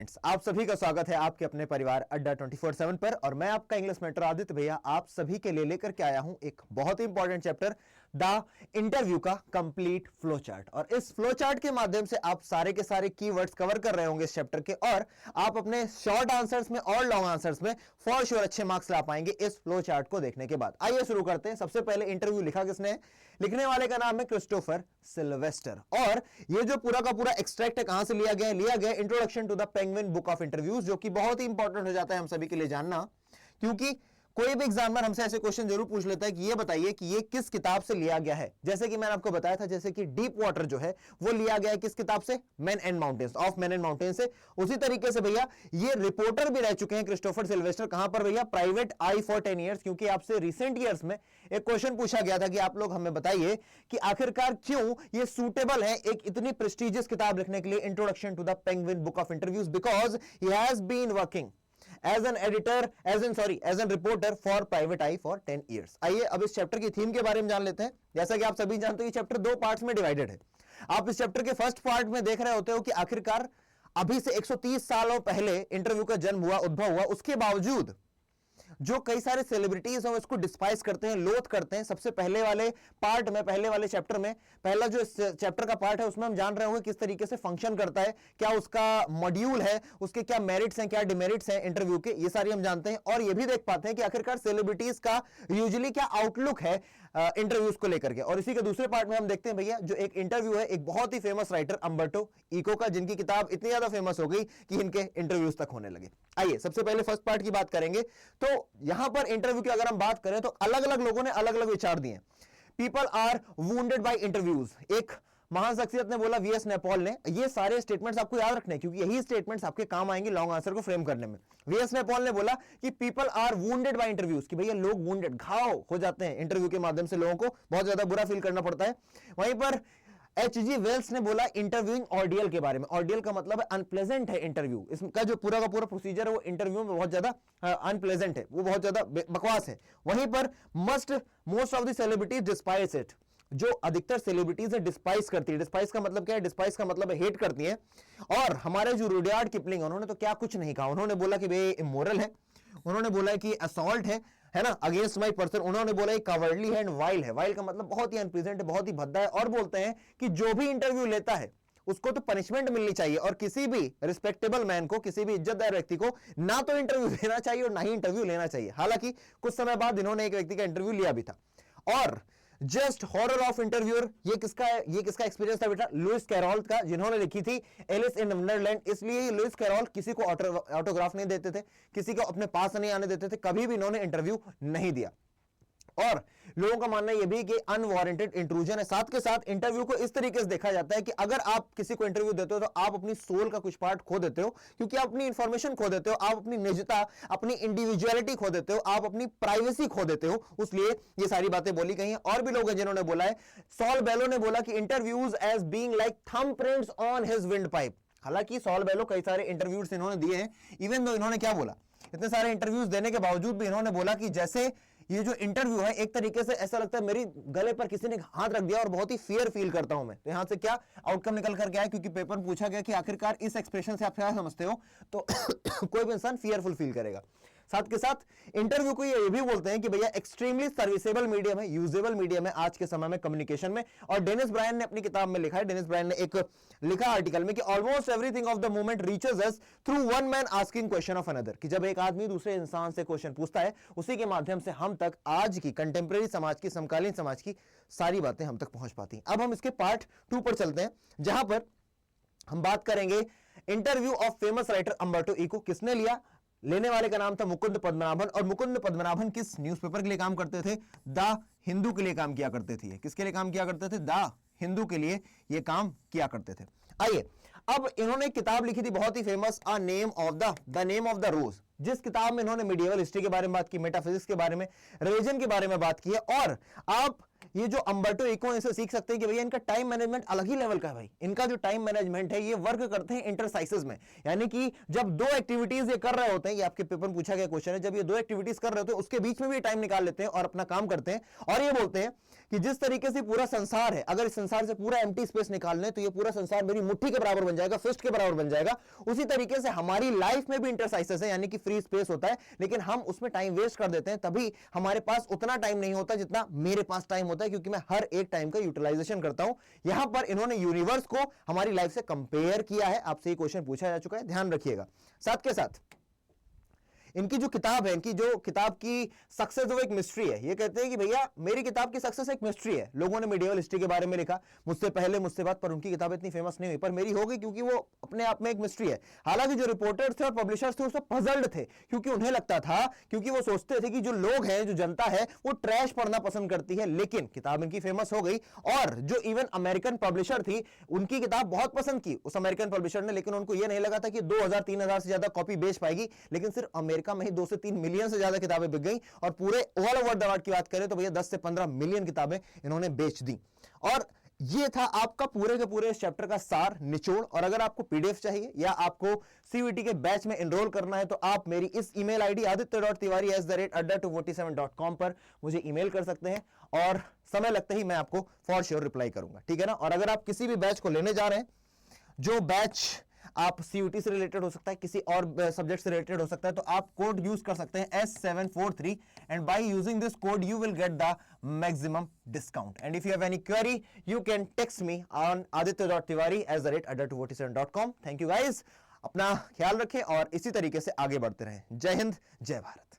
आप सभी का स्वागत है आपके अपने परिवार अड्डा 24/7 पर। और मैं आपका इंग्लिश मेंटर आदित्य भैया आप सभी के लिए लेकर के आया हूं एक बहुत ही इंपॉर्टेंट चैप्टर, द इंटरव्यू का कंप्लीट फ्लो चार्ट। और इस फ्लो चार्ट के माध्यम से आप सारे के सारे कीवर्ड्स कवर कर रहे होंगे इस चैप्टर के, और आप अपने शॉर्ट आंसर्स में और लॉन्ग आंसर्स में फॉर श्योर अच्छे मार्क्स ला पाएंगे इस फ्लो चार्ट को देखने के बाद। आइए शुरू करते हैं। सबसे पहले इंटरव्यू लिखा किसने? लिखने वाले का नाम है क्रिस्टोफर सिल्वेस्टर। और ये जो पूरा का पूरा एक्सट्रैक्ट है कहां से लिया गया? लिया गया introduction to the Penguin book of interviews, जो कि बहुत ही इंपॉर्टेंट हो जाता है हम सभी के लिए जानना, क्योंकि कोई भी एग्जामिनर हमसे ऐसे क्वेश्चन जरूर पूछ लेता है कि ये बताइए कि ये किस किताब से लिया गया है। जैसे कि मैंने आपको बताया था, जैसे कि डीप वाटर जो है वो लिया गया है किस किताब से? Man and mountains, of man and mountain से। उसी तरीके से भैया ये रिपोर्टर भी रह चुके हैं क्रिस्टोफर सिल्वेस्टर। कहां पर भैया? Private I for 10 years. क्योंकि आपसे रिसेंट ईयर्स में एक क्वेश्चन पूछा गया था कि आप लोग हमें बताइए कि आखिरकार क्यों ये सूटेबल है एक इतनी प्रेस्टिजियस किताब लिखने के लिए, introduction to the Penguin book of interviews, because he has been working as an editor, as an reporter for private eye for 10 years। आइए अब इस चैप्टर की थीम के बारे में जान लेते हैं। जैसा कि आप सभी जानते हो ये चैप्टर दो पार्ट्स में डिवाइडेड है। आप इस चैप्टर के फर्स्ट पार्ट में देख रहे होते हो कि आखिरकार अभी से 130 सालों पहले इंटरव्यू का जन्म हुआ, उद्भव हुआ, उसके बावजूद जो कई सारे सेलिब्रिटीज हैं वो इसको डिस्पाइस करते हैं, लोथ करते हैं। सबसे पहले वाले पार्ट में, पहले वाले चैप्टर में, पहला जो चैप्टर का पार्ट है उसमें हम जान रहे होंगे किस तरीके से फंक्शन करता है, क्या उसका मॉड्यूल है, उसके क्या मेरिट्स हैं, क्या डिमेरिट्स हैं इंटरव्यू के, ये सारी हम जानते हैं। और ये भी देख पाते हैं कि आखिरकार सेलिब्रिटीज का यूजुअली क्या आउटलुक है इंटरव्यूज को लेकर के। और इसी के दूसरे पार्ट में हम देखते हैं भैया जो एक इंटरव्यू है एक बहुत ही फेमस राइटर अम्बर्टो इको का, जिनकी किताब इतनी ज्यादा फेमस हो गई कि इनके इंटरव्यूज तक होने लगे। आइए सबसे पहले फर्स्ट पार्ट की बात करेंगे। तो यहां पर इंटरव्यू की अगर हम बात करें तो अलग अलग लोगों ने अलग अलग विचार दिए। People are wounded by interviews, एक महान शख्सियत ने बोला, वीएस नेपॉल ने। ये सारे स्टेटमेंट्स आपको याद रखने हैं क्योंकि यही स्टेटमेंट्स आपके काम आएंगे लॉन्ग आंसर को फ्रेम करने में। वीएस नेपॉल ने बोला कि people are wounded by interviews, कि भैया लोग वुंडेड, घाव हो जाते हैं इंटरव्यू के माध्यम से, लोगों को बहुत ज्यादा बुरा फील करना पड़ता है। वहीं पर H.G. वेल्स ने बोला इंटरव्यूइंग ऑर्डियल के बारे में। ऑर्डियल का मतलब है अनप्लेजेंट है इंटरव्यू, इसका जो पूरा का पूरा प्रोसीजर है वो इंटरव्यू में बहुत ज्यादा अनप्लेजेंट है, वो बहुत ज्यादा बकवास है। वहीं पर most of the celebrities despise it, जो अधिकतर सेलिब्रिटीज है डिस्पाइस करती है। डिस्पाइस का मतलब क्या है? डिस्पाइस का मतलब है हेट करती है। और हमारे जो रुडयार्ड किपलिंग, उन्होंने तो क्या कुछ नहीं कहा, उन्होंने बोला कि भाई इमोरल है, उन्होंने बोला कि असॉल्ट है ना, अगेंस्ट माई पर्सन, उन्होंने बोला कावर्डली है एंड वाइल्ड है। वाइल्ड का मतलब बहुत ही अनप्लीजेंट है, बहुत ही भद्दा है। और बोलते हैं कि जो भी इंटरव्यू लेता है उसको तो पनिशमेंट मिलनी चाहिए, और किसी भी रिस्पेक्टेबल मैन को, किसी भी इज्जतदार व्यक्ति को ना तो इंटरव्यू देना चाहिए और ना ही इंटरव्यू लेना चाहिए। हालांकि कुछ समय बाद इन्होंने एक व्यक्ति का इंटरव्यू लिया भी था। और जस्ट हॉरर ऑफ इंटरव्यूअर, ये किसका एक्सपीरियंस था बेटा? लुइस कैरोल का, जिन्होंने लिखी थी एलिस इन वंडरलैंड। इसलिए लुइस कैरोल किसी को ऑटोग्राफ नहीं देते थे, किसी को अपने पास नहीं आने देते थे, कभी भी इन्होंने इंटरव्यू नहीं दिया। और लोगों का मानना यह भी कि अनवारंटेड इंट्रूजन है। साथ के साथ इंटरव्यू को इस तरीके से देखा जाता है कि अगर आप किसी को इंटरव्यू देते हो तो आप अपनी सोल का कुछ पार्ट खो देते हो, क्योंकि आप अपनी इंफॉर्मेशन खो देते हो, आप अपनी निजता, अपनी इंडिविजुअलिटी खो देते हो, आप अपनी प्राइवेसी खो देते हो। इसलिए ये सारी बातें बोली गई हैं। और भी लोग हैं जिन्होंने बोला है। सॉल बेलो ने बोला कि interviews as being like thumbprints on his windpipe. हालांकि सॉल बेलो कई सारे इंटरव्यूज इन्होंने दिए हैं, इवन दो इन्होंने क्या बोला, इतने सारे इंटरव्यूज देने के बावजूद भी इन्होंने बोला कि जैसे ये जो इंटरव्यू है एक तरीके से ऐसा लगता है मेरी गले पर किसी ने हाथ रख दिया और बहुत ही फियर फील करता हूं मैं। तो यहां से क्या आउटकम निकल कर गया है? क्योंकि पेपर में पूछा गया कि आखिरकार इस एक्सप्रेशन से आप क्या समझते हो, तो कोई भी इंसान फियरफुल फील करेगा। साथ के साथ इंटरव्यू को ये भी बोलते हैं कि भैया एक्सट्रीमली सर्विसेबल मीडियम है, यूजेबल मीडियम है आज के समय में कम्युनिकेशन में। और डेनिस ब्रायन ने अपनी किताब में लिखा है, डेनिस ब्रायन ने एक लिखा आर्टिकल में कि almost everything of the moment reaches us through one man asking question of another, कि जब एक आदमी दूसरे इंसान से क्वेश्चन पूछता है उसी के माध्यम से हम तक आज की कंटेम्प्रेरी समाज की, समकालीन समाज की सारी बातें हम तक पहुंच पाती हैं। अब हम इसके पार्ट 2 पर चलते हैं, जहां पर हम बात करेंगे interview of famous writer Umberto Eco. किसने लिया? लेने वाले का नाम था मुकुंद पद्मनाभन। और मुकुंद पद्मनाभन किस न्यूज़पेपर के लिए काम करते थे? द हिंदू के लिए काम किया करते थे। किसके लिए काम किया करते थे? द हिंदू के लिए ये काम किया करते थे। आइए अब इन्होंने किताब लिखी थी बहुत ही famous, the name of the rose, जिस किताब में इन्होंने मिडिएवल हिस्ट्री के बारे में बात की, मेटाफिजिक्स के बारे में, रिलीजन के बारे में बात की है। और आप ये जो अंबर्टो इको इनसे सीख सकते हैं कि भैया इनका टाइम मैनेजमेंट अलग ही लेवल का है भाई। इनका जो टाइम मैनेजमेंट है ये वर्क करते हैं इंटरसाइजेस में, यानी कि जब दो एक्टिविटीज ये कर रहे होते हैं, ये आपके पेपर में पूछा गया क्वेश्चन है, जब ये दो एक्टिविटीज कर रहे होते हैं उसके बीच में भी टाइम निकाल लेते हैं और अपना काम करते हैं, और ये बोलते हैं कि जिस तरीके से पूरा संसार है, अगर इस संसार से पूरा एम्प्टी स्पेस निकाल लें तो ये पूरा संसार मेरी मुट्ठी के बराबर बन जाएगा, फिस्ट के बराबर बन जाएगा। उसी तरीके से हमारी लाइफ में भी इंटरसाइजेस है, यानी कि फ्री स्पेस होता है, लेकिन हम उसमें टाइम वेस्ट कर देते हैं, तभी हमारे पास उतना टाइम नहीं होता जितना मेरे पास टाइम होता है, क्योंकि मैं हर एक टाइम का यूटिलाइजेशन करता हूं। यहां पर इन्होंने यूनिवर्स को हमारी लाइफ से कंपेयर किया है। आपसे ये क्वेश्चन पूछा जा चुका है, ध्यान रखिएगा। साथ के साथ इनकी जो किताब है, इनकी जो किताब की सक्सेस वो एक मिस्ट्री है। ये कहते हैं कि भैया मेरी किताब की सक्सेस एक मिस्ट्री है। लोगों ने मिडिवल हिस्ट्री के बारे में लिखा मुझसे पहले मुझसे बाद, पर उनकी किताब इतनी फेमस नहीं हुई, पर मेरी हो गई क्योंकि वो अपने आप में एक मिस्ट्री है। हालांकि जो रिपोर्टर्स थे और पब्लिशर्स थे उसमें पजल्ड थे, क्योंकि उन्हें लगता था, क्योंकि वो सोचते थे कि जो लोग हैं, जो जनता है, वो ट्रैश पढ़ना पसंद करती है। लेकिन किताब इनकी फेमस हो गई, और जो इवन अमेरिकन पब्लिशर थी उनकी किताब बहुत पसंद की उस अमेरिकन पब्लिशर ने, लेकिन उनको यह नहीं लगा था कि 2000-3000 से ज्यादा कॉपी बेच पाएगी। लेकिन सिर्फ अमेरिका में ही 2 से 3 मिलियन से ज्यादा किताबें बिक गई, और पूरे ऑल ओवर द वर्ल्ड की बात करें तो भैया 10 से 15 मिलियन किताबें इन्होंने बेच दी। और ये था आपका पूरे के पूरे चैप्टर का सार, निचोड़। और अगर आपको पीडीएफ चाहिए या आपको सीवीटी के बैच में एनरोल करना है तो आप मेरी इस ईमेल आईडी aditya.tiwari@adda247.com पर मुझे ईमेल कर सकते हैं, और समय लगते ही मैं आपको फॉर श्योर रिप्लाई करूंगा, ठीक है ना। और अगर आप किसी भी बैच को लेने जा रहे हैं, जो बैच आप सीयूटी से रिलेटेड हो सकता है, किसी और सब्जेक्ट से रिलेटेड हो सकता है, तो आप कोड यूज कर सकते हैं S743, and by using this code you will get the maximum discount. And if you have any query you can text me on aditya.tiwari@adda247.com। Thank you guys, अपना ख्याल रखें और इसी तरीके से आगे बढ़ते रहें। जय हिंद, जय भारत।